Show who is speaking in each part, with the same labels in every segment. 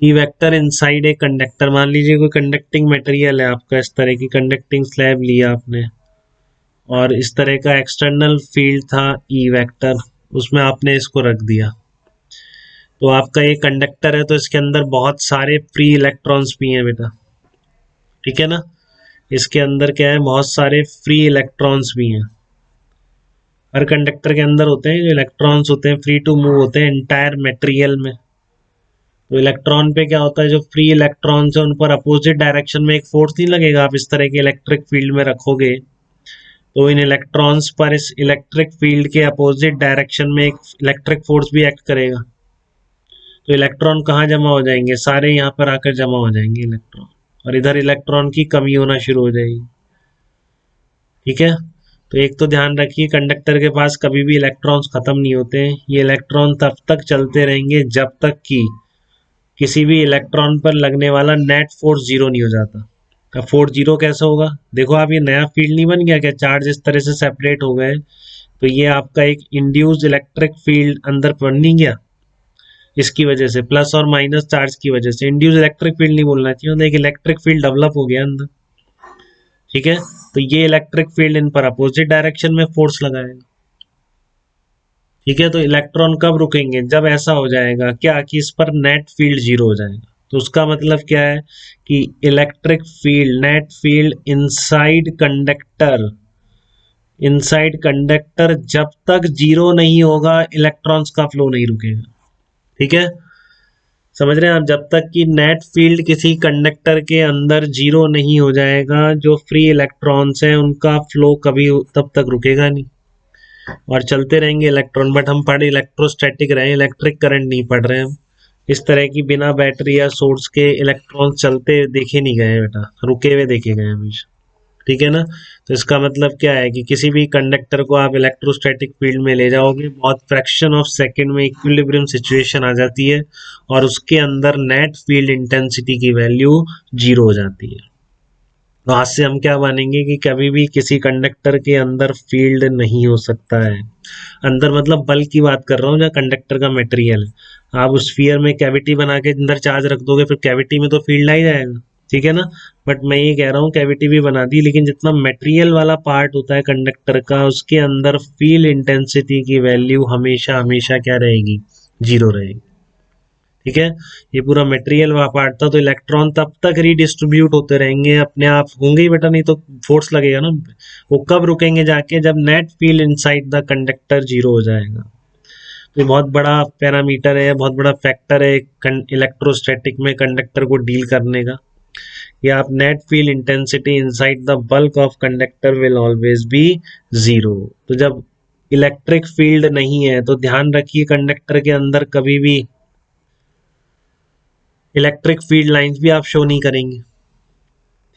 Speaker 1: E vector inside a conductor, मान लीजिए कोई कंडक्टिंग मटेरियल है आपका, इस तरह की कंडक्टिंग स्लैब लिया आपने और इस तरह का एक्सटर्नल फील्ड था ई वेक्टर, उसमें आपने इसको रख दिया। तो आपका ये कंडक्टर है तो इसके अंदर बहुत सारे फ्री इलेक्ट्रॉन्स भी हैं बेटा, ठीक है ना। इसके अंदर क्या है, बहुत सारे फ्री इलेक्ट्रॉन्स भी हैं। हर कंडक्टर के अंदर होते हैं जो इलेक्ट्रॉन्स होते हैं, फ्री टू मूव होते हैं एंटायर मटेरियल में। तो इलेक्ट्रॉन पे क्या होता है, जो फ्री इलेक्ट्रॉन्स है उन पर अपोजिट डायरेक्शन में एक फोर्स नहीं लगेगा। आप इस तरह के इलेक्ट्रिक फील्ड में रखोगे तो इन इलेक्ट्रॉन्स पर इस इलेक्ट्रिक फील्ड के अपोजिट डायरेक्शन में एक इलेक्ट्रिक फोर्स भी एक्ट करेगा। तो इलेक्ट्रॉन कहाँ जमा हो जाएंगे, सारे यहाँ पर आकर जमा हो जाएंगे इलेक्ट्रॉन, और इधर इलेक्ट्रॉन की कमी होना शुरू हो जाएगी, ठीक है। तो एक तो ध्यान रखिए, कंडक्टर के पास कभी भी इलेक्ट्रॉन्स खत्म नहीं होते हैं। ये इलेक्ट्रॉन तब तक चलते रहेंगे जब तक कि किसी भी इलेक्ट्रॉन पर लगने वाला नेट फोर्स जीरो नहीं हो जाता। अब फोर्स जीरो कैसे होगा, देखो आप, ये नया फील्ड नहीं बन गया क्या, चार्ज इस तरह से सेपरेट हो गए, तो ये आपका एक इंड्यूस्ड इलेक्ट्रिक फील्ड अंदर बन नहीं गया। इसकी वजह से प्लस और माइनस चार्ज की वजह से, इंड्यूस इलेक्ट्रिक फील्ड नहीं बोलना चाहिए, एक इलेक्ट्रिक फील्ड डेवलप हो गया अंदर, ठीक है। तो ये इलेक्ट्रिक फील्ड इन पर अपोजिट डायरेक्शन में फोर्स लगाएगा, ठीक है। तो इलेक्ट्रॉन कब रुकेंगे, जब ऐसा हो जाएगा क्या कि इस पर नेट फील्ड जीरो हो जाएगा। तो उसका मतलब क्या है कि electric field, net field inside conductor जब तक जीरो नहीं होगा इलेक्ट्रॉन्स का फ्लो नहीं रुकेगा, ठीक है। समझ रहे हैं आप, जब तक कि नेट फील्ड किसी कंडक्टर के अंदर जीरो नहीं हो जाएगा, जो फ्री इलेक्ट्रॉन्स हैं उनका फ्लो कभी तब तक रुकेगा नहीं और चलते रहेंगे इलेक्ट्रॉन। बट हम पढ़ इलेक्ट्रोस्टैटिक रहे हैं, इलेक्ट्रिक करंट नहीं पढ़ रहे हैं हम। इस तरह की बिना बैटरी या सोर्स के इलेक्ट्रॉन चलते देखे नहीं गए बेटा, रुके हुए देखे गए हमेशा, ठीक है ना। तो इसका मतलब क्या है कि किसी भी कंडक्टर को आप इलेक्ट्रोस्टैटिक फील्ड में ले जाओगे, बहुत फ्रैक्शन ऑफ सेकंड में इक्विलिब्रियम सिचुएशन आ जाती है और उसके अंदर नेट फील्ड इंटेंसिटी की वैल्यू जीरो हो जाती है। तो आज से हम क्या मानेंगे कि कभी भी किसी कंडक्टर के अंदर फील्ड नहीं हो सकता है। अंदर मतलब बल्क की बात कर रहा हूँ, जहाँ कंडक्टर का मटेरियल है। आप उस स्फीयर में कैविटी बना के अंदर चार्ज रख दोगे, फिर कैविटी में तो फील्ड आ ही जाएगा, ठीक है ना। बट मैं ये कह रहा हूँ कैविटी भी बना दी, लेकिन जितना मटेरियल वाला पार्ट होता है कंडक्टर का, उसके अंदर फील्ड इंटेंसिटी की वैल्यू हमेशा हमेशा क्या रहेगी, जीरो रहेगी, ठीक है। ये पूरा मटेरियल वहाँ पार्ट था, तो इलेक्ट्रॉन तब तक रीडिस्ट्रीब्यूट होते रहेंगे, अपने आप होंगे ही बेटा, नहीं तो फोर्स लगेगा ना उन पे। वो कब रुकेंगे जाके, जब net field inside the conductor zero हो जाएगा। तो ये बहुत बड़ा पैरामीटर है, बहुत बड़ा फैक्टर है इलेक्ट्रोस्टैटिक में कंडक्टर को डील करने का। या आप net field intensity inside the bulk of conductor will always B zero. तो जब इलेक्ट्रिक फील्ड नहीं है तो ध्यान रखिए कंडक्टर के अंदर कभी भी इलेक्ट्रिक फील्ड लाइंस भी आप शो नहीं करेंगे,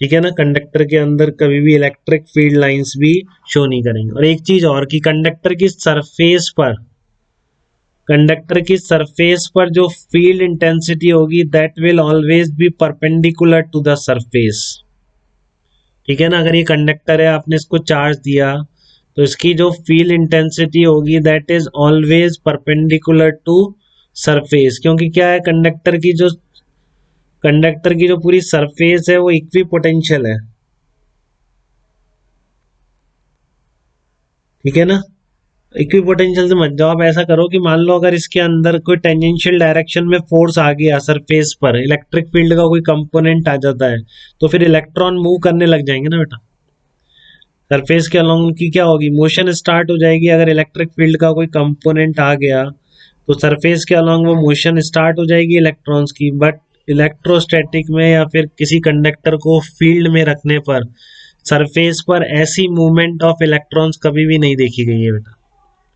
Speaker 1: ठीक है ना। कंडक्टर के अंदर कभी भी इलेक्ट्रिक फील्ड लाइंस भी शो नहीं करेंगे। और एक चीज और कि कंडक्टर की सरफेस पर जो फील्ड इंटेंसिटी होगी that will always be perpendicular to the surface, ठीक है ना। अगर ये कंडक्टर है, आपने इसको चार्ज दिया, तो इसकी जो फील्ड इंटेंसिटी होगी that is always perpendicular to surface, क्योंकि क्या है, कंडक्टर की जो पूरी सरफेस है वो इक्वी पोटेंशियल है, ठीक है ना। इक्वी पोटेंशियल से मत जाओ, आप ऐसा करो कि मान लो अगर इसके अंदर कोई टेंजेंशियल डायरेक्शन में फोर्स आ गया सरफेस पर, इलेक्ट्रिक फील्ड का कोई कंपोनेंट आ जाता है, तो फिर इलेक्ट्रॉन मूव करने लग जाएंगे ना बेटा। सरफेस के अलोंग की क्या होगी, मोशन स्टार्ट हो जाएगी। अगर इलेक्ट्रिक फील्ड का कोई कंपोनेंट आ गया तो सरफेस के अलोंग वो मोशन स्टार्ट हो जाएगी इलेक्ट्रॉन्स की। बट इलेक्ट्रोस्टैटिक में या फिर किसी कंडक्टर को फील्ड में रखने पर सरफेस पर ऐसी मूवमेंट ऑफ इलेक्ट्रॉन्स कभी भी नहीं देखी गई है बेटा,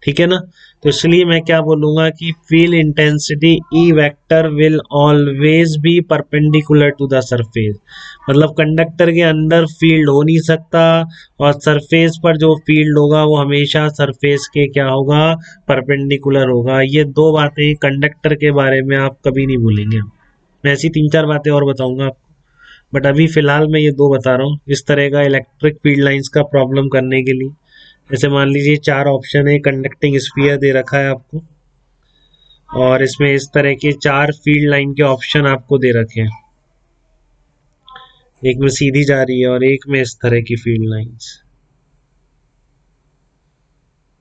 Speaker 1: ठीक है ना। तो इसलिए मैं क्या बोलूंगा कि field intensity E vector will always be perpendicular to the surface, मतलब कंडक्टर के अंदर फील्ड हो नहीं सकता और सरफेस पर जो फील्ड होगा वो हमेशा सरफेस के क्या होगा, परपेंडिकुलर होगा। ये दो बातें कंडक्टर के बारे में आप कभी नहीं भूलेंगे। मैं ऐसी तीन चार बातें और बताऊंगा आपको, बट अभी फिलहाल मैं ये दो बता रहा हूँ इस तरह का इलेक्ट्रिक फील्ड लाइंस का प्रॉब्लम करने के लिए। जैसे मान लीजिए चार ऑप्शन है, कंडक्टिंग स्फीयर दे रखा है आपको, और इसमें इस तरह के 4 फील्ड लाइन के ऑप्शन आपको दे रखे हैं, एक में सीधी जा रही है और एक में इस तरह की फील्ड लाइंस,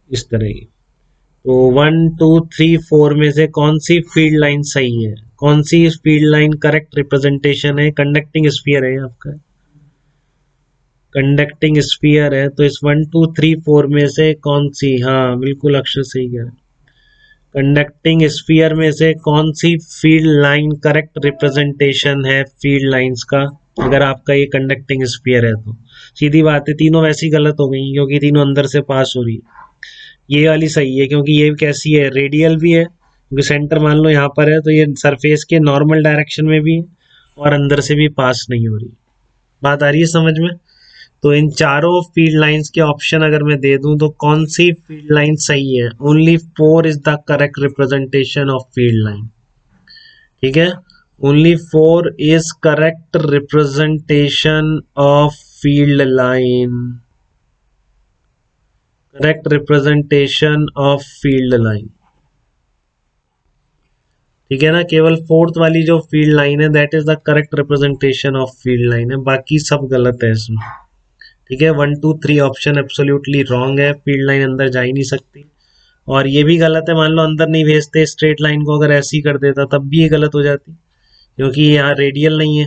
Speaker 1: इस तरह की। तो 1 2 3 4 में से कौन सी फील्ड लाइन सही है, कौन सी फील्ड लाइन करेक्ट रिप्रेजेंटेशन है? कंडक्टिंग स्फीयर है आपका, कंडक्टिंग स्फीयर है, तो इस 1 2 3 4 में से कौन सी, हाँ बिल्कुल अक्षर सही है, कंडक्टिंग स्फीयर में से कौन सी फील्ड लाइन करेक्ट रिप्रेजेंटेशन है फील्ड लाइंस का? अगर आपका ये कंडक्टिंग स्फीयर है तो सीधी बात है, तीनों वैसी गलत हो गई क्योंकि तीनों अंदर से पास हो रही है। ये वाली सही है क्योंकि ये कैसी है, रेडियल भी है, क्योंकि सेंटर मान लो यहाँ पर है, तो ये सरफेस के नॉर्मल डायरेक्शन में भी है और अंदर से भी पास नहीं हो रही। बात आ रही है समझ में? तो इन चारों फील्ड लाइंस के ऑप्शन अगर मैं दे दूं तो कौन सी फील्ड लाइन सही है? Only 4 is the correct representation of field line. ठीक है, only 4 is correct representation of field line, correct representation of field line. ठीक है ना, केवल फोर्थ वाली जो फील्ड लाइन है that is the correct representation of field line है, बाकी सब गलत है इसमें। ठीक है, 1 2 3 ऑप्शन एब्सोल्युटली रॉन्ग है, फील्ड लाइन अंदर जा ही नहीं सकती। और ये भी गलत है, मान लो अंदर नहीं भेजते स्ट्रेट लाइन को, अगर ऐसी कर देता तब भी ये गलत हो जाती, क्योंकि ये यहाँ रेडियल नहीं है,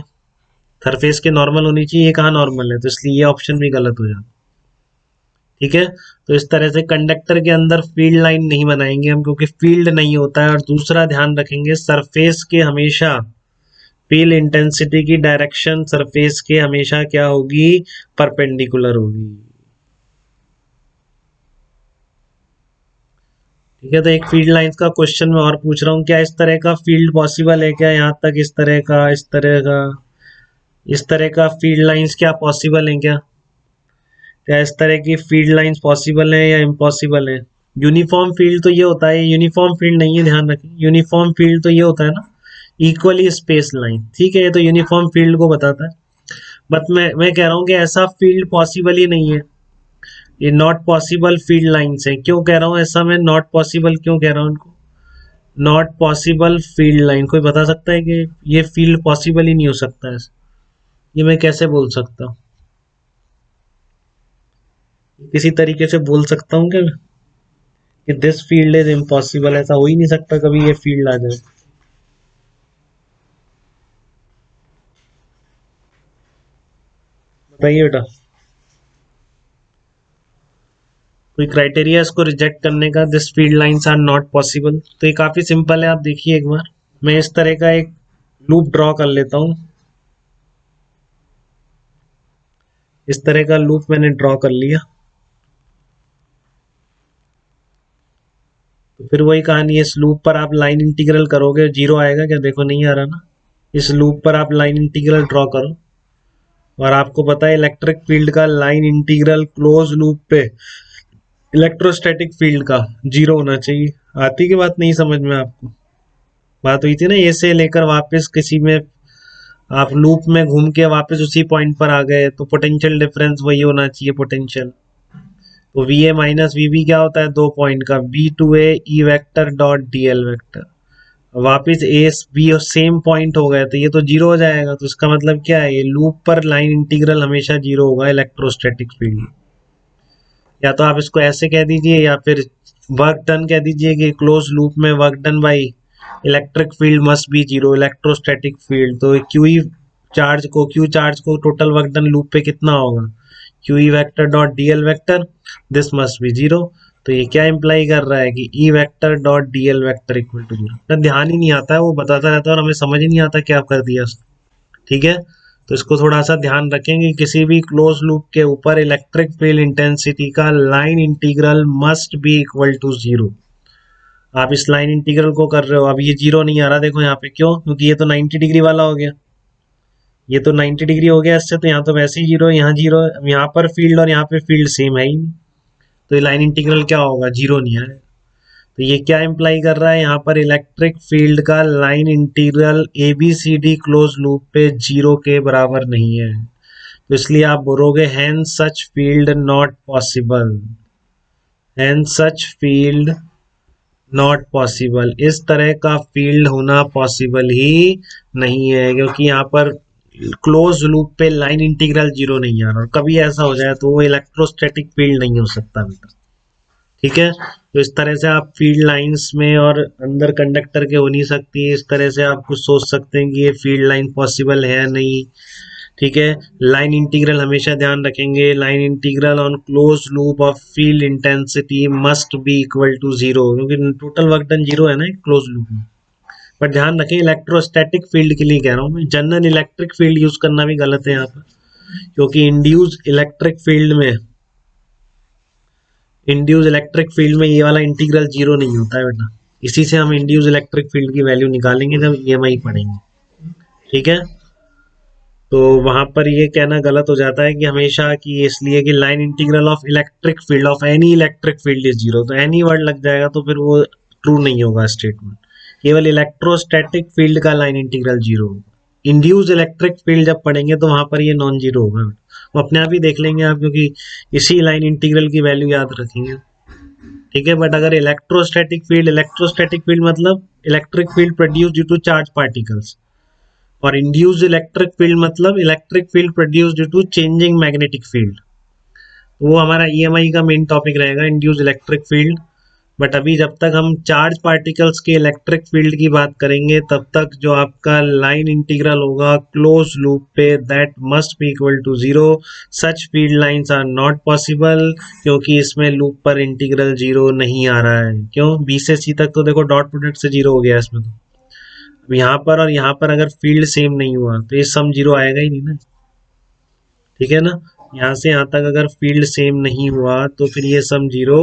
Speaker 1: सरफेस के नॉर्मल होनी चाहिए, ये कहाँ नॉर्मल है, तो इसलिए ये ऑप्शन भी गलत हो जाता। ठीक है, तो इस तरह से कंडक्टर के अंदर फील्ड लाइन नहीं बनाएंगे हम, क्योंकि फील्ड नहीं होता है। और दूसरा ध्यान रखेंगे, सरफेस के हमेशा फील्ड इंटेंसिटी की डायरेक्शन सरफेस के हमेशा क्या होगी, परपेंडिकुलर होगी। ठीक है, तो एक फील्ड लाइंस का क्वेश्चन मैं और पूछ रहा हूँ, क्या इस तरह का फील्ड पॉसिबल है क्या? यहाँ तक इस तरह का, इस तरह का, इस तरह का फील्ड लाइंस क्या पॉसिबल है क्या? क्या इस तरह की फील्ड लाइंस पॉसिबल है या इम्पॉसिबल है? यूनिफॉर्म फील्ड तो ये होता है, यूनिफॉर्म फील्ड नहीं है, ध्यान रखें, यूनिफॉर्म फील्ड तो ये होता है ना, इक्वली स्पेस लाइन। ठीक है, ये तो यूनिफॉर्म फील्ड को बताता है, बट मैं कह रहा हूँ कि ऐसा फील्ड पॉसिबल ही नहीं है, ये नॉट पॉसिबल फील्ड लाइंस है। क्यों कह रहा हूँ ऐसा, मैं नॉट पॉसिबल क्यों कह रहा हूँ इनको, नॉट पॉसिबल फील्ड लाइन? कोई बता सकता है कि ये फील्ड पॉसिबल ही नहीं हो सकता है? ये मैं कैसे बोल सकता हूँ, किसी तरीके से बोल सकता हूँ क्या कि दिस फील्ड इज इम्पॉसिबल? ऐसा हो ही नहीं सकता कभी ये फील्ड आ जाए। बताइए बेटा, कोई क्राइटेरिया इसको रिजेक्ट करने का, this field lines are not possible? तो ये काफी सिंपल है, आप देखिए एक बार, मैं इस तरह का एक लूप ड्रॉ कर लेता हूँ, इस तरह का लूप मैंने ड्रॉ कर लिया, तो फिर वही कहानी है, इस लूप पर आप लाइन इंटीग्रल करोगे, जीरो आएगा क्या? देखो नहीं आ रहा ना। इस लूप पर आप लाइन इंटीग्रल ड्रॉ करो, और आपको पता है इलेक्ट्रिक फील्ड का लाइन इंटीग्रल क्लोज लूप पे इलेक्ट्रोस्टैटिक फील्ड का जीरो होना चाहिए। आती की बात नहीं समझ में आपको? बात हुई थी ना, ए से लेकर वापस किसी में आप लूप में घूम के वापस उसी पॉइंट पर आ गए, तो पोटेंशियल डिफरेंस वही होना चाहिए, पोटेंशियल। तो V A minus V B क्या होता है, 2 पॉइंट का, B to A E vector dot D L vector, वापिस ए बी सेम पॉइंट हो गए, तो ये तो जीरो हो जाएगा। तो इसका मतलब क्या है, ये लूप पर लाइन इंटीग्रल हमेशा जीरो होगा इलेक्ट्रोस्टैटिक फील्ड। या तो आप इसको ऐसे कह दीजिए, या फिर वर्क डन कह दीजिए कि क्लोज लूप में work done by electric field must be zero, electrostatic field. तो क्यू चार्ज को टोटल वर्क डन लूप पे कितना होगा, Q E vector dot D L vector, this must be zero. तो ये क्या इंप्लाई कर रहा है कि E vector dot D L vector equal to zero. ध्यान ही नहीं आता है, वो बताता रहता है और हमें समझ ही नहीं आता क्या कर दिया उसने। ठीक है, तो इसको थोड़ा सा ध्यान रखें कि किसी भी क्लोज लूप के ऊपर इलेक्ट्रिक फील्ड इंटेंसिटी का line integral must be equal to zero. आप इस लाइन इंटीग्रल को कर रहे हो, अब ये जीरो नहीं आ रहा, देखो यहाँ पे, क्यों? क्योंकि ये तो 90 डिग्री वाला हो गया, ये तो 90 डिग्री हो गया इससे, तो यहाँ तो वैसे ही जीरो, यहाँ जीरो, यहाँ पर फील्ड और यहाँ पे फील्ड सेम है ही नहीं, तो ये लाइन इंटीग्रल क्या होगा, जीरो नहीं आएगा। तो ये क्या इंप्लाई कर रहा है, यहाँ पर इलेक्ट्रिक फील्ड का line integral A B C D close loop पे जीरो के बराबर नहीं है, तो इसलिए आप बोलोगे hence such field not possible, hence such field not possible, इस तरह का फील्ड होना पॉसिबल ही नहीं है, क्योंकि यहाँ पर क्लोज लूप पे लाइन इंटीग्रल जीरो नहीं आ रहा, और कभी ऐसा हो जाए तो वो इलेक्ट्रोस्टैटिक फील्ड नहीं हो सकता बेटा। ठीक है, तो इस तरह से आप फील्ड लाइंस में और अंदर कंडक्टर के हो नहीं सकती, इस तरह से आप कुछ सोच सकते हैं कि ये फील्ड लाइन पॉसिबल है नहीं। ठीक है, लाइन इंटीग्रल हमेशा ध्यान रखेंगे, line integral on close loop of field intensity must be equal to zero, क्योंकि टोटल वर्क डन जीरो है ना क्लोज लूप में। पर ध्यान रखें इलेक्ट्रोस्टैटिक फील्ड के लिए कह रहा हूँ मैं, जनरल इलेक्ट्रिक फील्ड यूज करना भी गलत है यहाँ पर, क्योंकि इंड्यूस इलेक्ट्रिक फील्ड में ये वाला इंटीग्रल जीरो नहीं होता है बेटा। इसी से हम इंड्यूस इलेक्ट्रिक फील्ड की वैल्यू निकालेंगे जब ईएमआई पढ़ेंगे। ठीक है, तो वहां पर ये कहना गलत हो जाता है कि हमेशा कि इसलिए कि line integral of electric field of any electric field is zero, तो एनी वर्ड लग जाएगा तो फिर वो ट्रू नहीं होगा स्टेटमेंट। केवल इलेक्ट्रोस्टैटिक फील्ड का लाइन इंटीग्रल जीरो होगा। इंड्यूस इलेक्ट्रिक फील्ड जब पढ़ेंगे तो वहां पर ये नॉन जीरो होगा, वो अपने आप ही देख लेंगे आप, क्योंकि इसी लाइन इंटीग्रल की वैल्यू याद रखेंगे। ठीक है, बट अगर इलेक्ट्रोस्टैटिक फील्ड मतलब electric field produce due to charge particles, और इंड्यूस्ड इलेक्ट्रिक फील्ड मतलब electric field produce due to changing magnetic field. वो हमारा ईएमआई का मेन टॉपिक रहेगा, इंड्यूस्ड इलेक्ट्रिक फील्ड। बट अभी जब तक हम चार्ज पार्टिकल्स के इलेक्ट्रिक फील्ड की बात करेंगे तब तक जो आपका लाइन इंटीग्रल होगा क्लोज लूप पे, that must be equal to zero. Such field lines are not possible, क्योंकि इसमें लूप पर इंटीग्रल जीरो नहीं आ रहा है। क्यों, बी से सी तक तो देखो डॉट प्रोडक्ट से जीरो हो गया इसमें, तो यहाँ पर और यहाँ पर अगर फील्ड सेम नहीं हुआ तो ये सम जीरो आएगा ही नहीं ना। ठीक है ना, यहाँ से यहाँ तक अगर फील्ड सेम नहीं हुआ तो फिर ये सम जीरो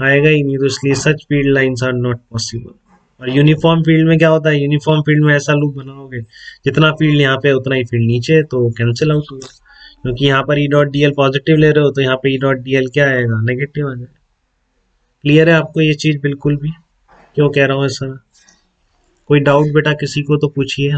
Speaker 1: आएगा ही नहीं, तो इसलिए such field lines are not possible. और यूनिफॉर्म फील्ड में क्या होता है, यूनिफॉर्म फील्ड में ऐसा लूप बनाओगे जितना फील्ड यहाँ पे उतना ही फील्ड नीचे, तो कैंसिल आउट होगा, क्योंकि यहाँ पर E dot D L positive ले रहे हो तो यहाँ पे ई डॉट डी एल क्या आएगा, नेगेटिव आ जाएगा। क्लियर है आपको ये चीज बिल्कुल भी, क्यों कह रहा हूँ ऐसा? कोई डाउट बेटा किसी को तो पूछिए।